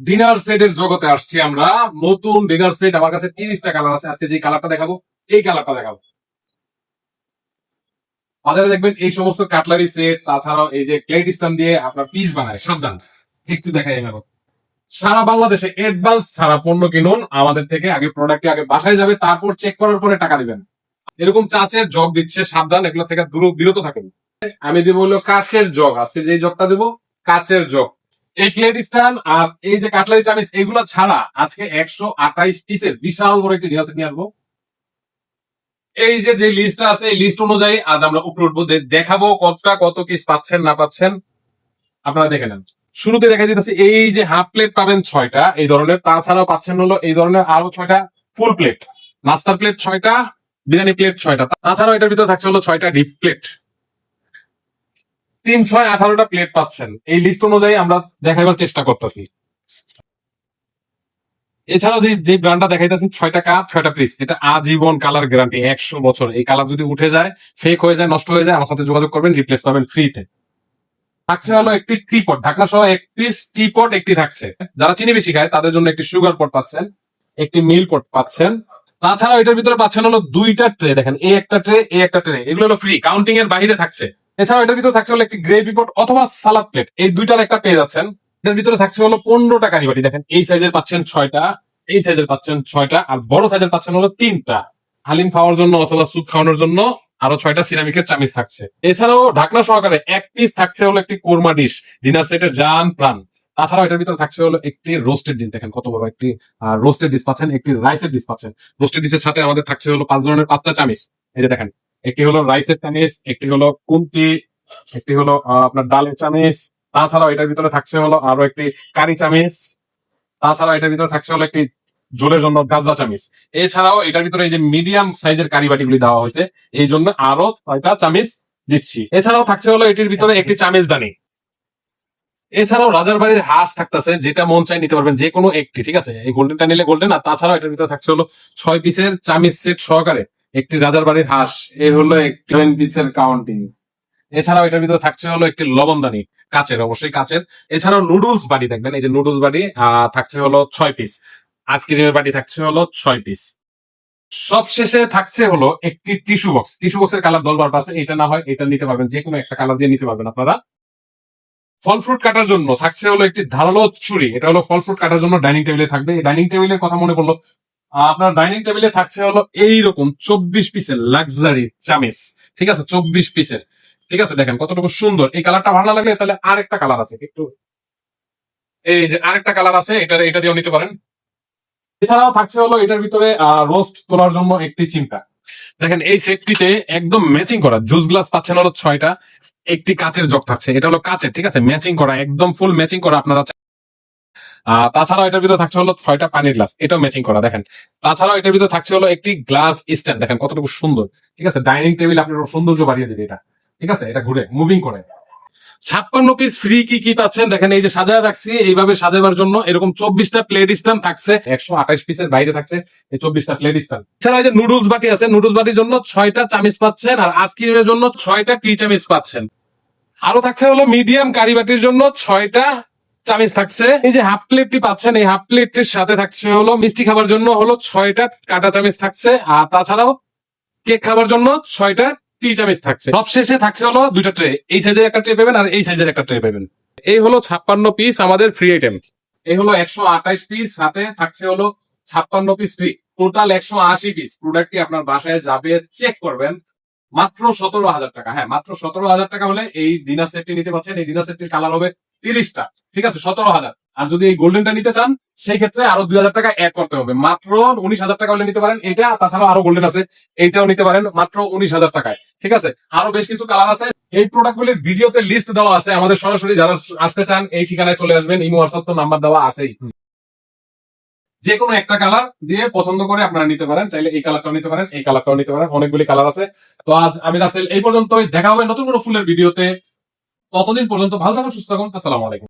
Dinner সেটের জগতে আসছি আমরা। নতুন ডিনার সেট আমার কাছে 30টা কালার আছে। আজকে যে কালারটা দেখাবো এই কালারটা দেখাবো। বাজারে দেখবেন এই সমস্ত কাটলারি সেট, তাছাড়াও এই যে প্লেট স্ট্যান্ড দিয়ে আপনার পিস বানায়। সাবধান, একটু দেখাই এখানে। সারা বাংলাদেশে অ্যাডভান্স ছাড়া পণ্য কিনুন আমাদের থেকে। আগে প্রোডাক্টে আগে বাসায় যাবে, তারপর চেক করার পরে টাকা দিবেন। এরকম চাচের জগ দিচ্ছে, সাবধান, এগুলো থেকে বিরত থাকুন। আমি দিব হলো কাচের জগ। আজকে যে জগটা দেবো কাচের জগ। এই প্লেট স্ট্যান্ড আর এই যে কাটলারি চামিচ এগুলো ছাড়া আজকে 128 পিসের বিশাল বড় একটি ডিনার সেট নিয়ে আসবো। এই যে লিস্টটা আছে এই লিস্ট অনুযায়ী আজ আমরা উপরে উঠবো, দেখাবো কত পিস পাচ্ছেন না পাচ্ছেন আপনারা দেখে নেন। শুরুতে দেখা দিতেছে এই যে হাফ প্লেট পাবেন 6টা এই ধরনের, তাছাড়াও পাচ্ছেন হলো এই ধরনের আরো 6টা ফুল প্লেট, নাস্তার প্লেট 6টা, বিরিয়ানি প্লেট 6টা, তাছাড়াও এটার ভিতরে থাকছে হলো 6টা ডিপ প্লেট। 3-6-18টা প্লেট পাচ্ছেন। এই লিস্ট অনুযায়ী আমরা দেখাবার চেষ্টা করতেছি। এছাড়াও যে ব্র্যান্ডটা দেখাইতেছি 6টা কাপ 6টা পিস, এটা আজীবন কালার গ্যারান্টি 100 বছর। এই কালার যদি উঠে যায়, ফেক হয়ে যায়, নষ্ট হয়ে যায়, আমার সাথে যোগাযোগ করবেন, রিপ্লেস পাবেন ফ্রিতে। থাকছে হলো একটি টিপট, ঢাকনা সহ এক পিস টিপট একটি থাকছে। যারা চিনি বেশি খায় তাদের জন্য একটি সুগার পট পাচ্ছেন, একটি মিল পট পাচ্ছেন। তাছাড়াও এটার ভিতরে পাচ্ছেন হলো 2টা ট্রে। দেখেন এই একটা ট্রে, এই একটা ট্রে, এগুলো হলো ফ্রি, কাউন্টিং এর বাইরে থাকছে। এছাড়াও এটার ভিতরে থাকছে হলো একটি গ্রেভি পট অথবা সালাদ প্লেট, এই দুইটার একটা পেয়ে যাচ্ছেন। এটার ভিতরে থাকছে হলো 15টা কারি বাটি। দেখেন এই সাইজের পাচ্ছেন 6টা, এই সাইজের পাচ্ছেন 6টা, আর বড় সাইজের পাচ্ছেন হলো 3টা। হালিম খাওয়ার জন্য অথবা স্যুপ খাওয়ানোর জন্য আরো 6টা সিরামিকের চামিচ থাকছে। এছাড়াও ঢাকনা সহকারে এক পিস থাকছে হলো একটি কোরমা ডিশ, ডিনার সেটের জান প্রাণ। তাছাড়াও এটার ভিতরে থাকছে হলো একটি রোস্টেড ডিশ। দেখেন কত বড় একটি রোস্টেড ডিশ পাচ্ছেন, একটি রাইসের ডিশ পাচ্ছেন। রোস্টেড ডিশের সাথে আমাদের থাকছে হলো 5 ধরনের 5টা চামিচ। এই যে দেখেন, একটি হলো রাইসের চামিচ, একটি হলো কুন্তি, একটি হলো আপনার ডালের চামিচ। তাছাড়াও এটার ভিতরে থাকছে হলো আরো একটি কারি চামিচ। তাছাড়াও এটার ভিতরে থাকছে হলো একটি ঝোলের জন্য গাজা চামিচ। এছাড়াও এটার ভিতরে এই যে মিডিয়াম সাইজের কারি বাটিগুলি দেওয়া হয়েছে, এই জন্য আরো 6টা চামিচ দিচ্ছি। এছাড়াও থাকছে হলো এটির ভিতরে একটি চামিচ দানি। এছাড়াও রাজার বাড়ির হাঁস থাকতেছে, যেটা মন চাই নিতে পারবেন, যে কোনো একটি, ঠিক আছে। এই গোল্ডেনটা নিলে গোল্ডেন। আর তাছাড়াও এটার ভিতরে থাকছে হলো 6 পিসের চামিচ সেট সহকারে একটি রাজার বাড়ির হাঁস। এই হলো 7 পিসের কাউন্টিং। এছাড়াও এটার ভিতরে থাকছে হলো একটি লবণদানি, কাচের, অবশ্যই কাচের। এছাড়াও নুডলস বাটি দেখবেন, এই যে নুডলস বাটি থাকছে হলো 6 পিস। আইসক্রিমের বাটি থাকছে হলো 6 পিস। সব শেষে থাকছে হলো একটি টিস্যু বক্স। টিস্যু বক্সের কালার 10-12টা আছে, এটা না হয় এটা নিতে পারবেন, যে কোনো একটা কালার দিয়ে নিতে পারবেন আপনারা। ফল ফ্রুট কাটার জন্য থাকছে হলো একটি ধারালো ছুরি, এটা হলো ফল ফ্রুট কাটার জন্য ডাইনিং টেবিলে থাকবে। এই ডাইনিং টেবিলের কথা মনে পড়লো, আপনার ডাইনিং টেবিলে থাকছে হলো এইরকম 24 পিসের লাক্সারি চামিচ, ঠিক আছে, 24 পিসের, ঠিক আছে। দেখেন কতটুকু সুন্দর। এই কালারটা ভালো না লাগলে তাহলে আরেকটা কালার আছে, একটু এই যে আরেকটা কালার আছে, এটা দিয়েও নিতে পারেন। এছাড়াও থাকছে হলো এটার ভিতরে রোস্ট তোলার জন্য একটি চিমটা। দেখেন এই সেটটিতে একদম ম্যাচিং করা জুস গ্লাস পাচ্ছেন হলো 6টা, একটি কাচের জগ থাকছে, এটা হলো কাচের, ঠিক আছে, ম্যাচিং করা, একদম ফুল ম্যাচিং করা আপনারা। তাছাড়াও এটার ভিতরে থাকছে হলো 6টা পানির গ্লাস, এটাও ম্যাচিং করা। দেখেন তাছাড়াও এটার ভিতরে থাকছে হলো একটি গ্লাস স্ট্যান্ড, দেখেন কতটুকু সুন্দর, ঠিক আছে। ডাইনিং টেবিল আপনার সৌন্দর্য বাড়িয়ে দেবে এটা, ঠিক আছে। এটা ঘুরে মুভিং করে। 56 পিস ফ্রি কি পাচ্ছেন দেখেন, এই যে সাজায় রাখছি এইভাবে সাজাবার জন্য। এরকম 24টা প্লেট স্ট্যান্ড থাকছে, 128 পিসের বাইরে থাকছে এই 24টা প্লেট স্ট্যান্ড। এছাড়া এই যে নুডলস বাটি আছে, নুডলস বাটির জন্য 6টা চামিচ পাচ্ছেন, আর আইসক্রিমের জন্য 6টা টি চামিচ পাচ্ছেন। আরো থাকছে হলো মিডিয়াম কারি বাটির জন্য 6টা চামিচ থাকছে। এই যে হাফ প্লেটটি পাচ্ছেন, এই হাফ প্লেটটির সাথে থাকছে হলো মিষ্টি খাবার জন্য হলো 6টা কাটা চামিচ থাকছে, আর তাছাড়াও কেক খাবার জন্য 6টা টি চামিচ থাকছে। সব শেষে থাকছে হলো 2টা ট্রে, এই সাইজের একটা ট্রে পাবেন আর এই সাইজের একটা ট্রে পাবেন। এই হলো 56 পিস আমাদের ফ্রি আইটেম। এই হলো 128 পিস, সাথে থাকছে হলো 56 পিস ফ্রি, টোটাল 180 পিস। প্রোডাক্টটি আপনার বাসায় যাবে, চেক করবেন, মাত্র 17,000 টাকা। হ্যাঁ, মাত্র 17,000 টাকা হলে এই ডিনার সেটটি নিতে পারছেন। এই ডিনার সেটটির কালার হবে 30টা, ঠিক আছে, 17,000। আর যদি এই গোল্ডেনটা নিতে চান সেই ক্ষেত্রে আরো 2,000 টাকা অ্যাড করতে হবে। মাত্র 19,000 টাকা হলে নিতে পারেন এটা। তাছাড়া আরো গোল্ডেন আছে, এইটাও নিতে পারেন মাত্র 19,000 টাকায়, ঠিক আছে। আরো বেশ কিছু কালার আছে। এই প্রোডাক্টগুলির ভিডিওতে লিস্ট দেওয়া আছে, আমাদের সরাসরি যারা আসতে চান এই ঠিকানায় চলে আসবেন, ইমো হোয়াটসঅ্যাপ তো নাম্বার দেওয়া আছেই। যে কোনো একটা কালার দিয়ে পছন্দ করে আপনারা নিতে পারেন, চাইলে এই কালারটাও নিতে পারেন, এই কালারটাও নিতে পারেন, অনেকগুলি কালার আছে। তো আজ আমি রাসেল এই পর্যন্তই, দেখা হবে নতুন কোনো ফুলের ভিডিওতে। ততদিন পর্যন্ত ভালো থাকুন, সুস্থ থাকুন, আসসালামু আলাইকুম।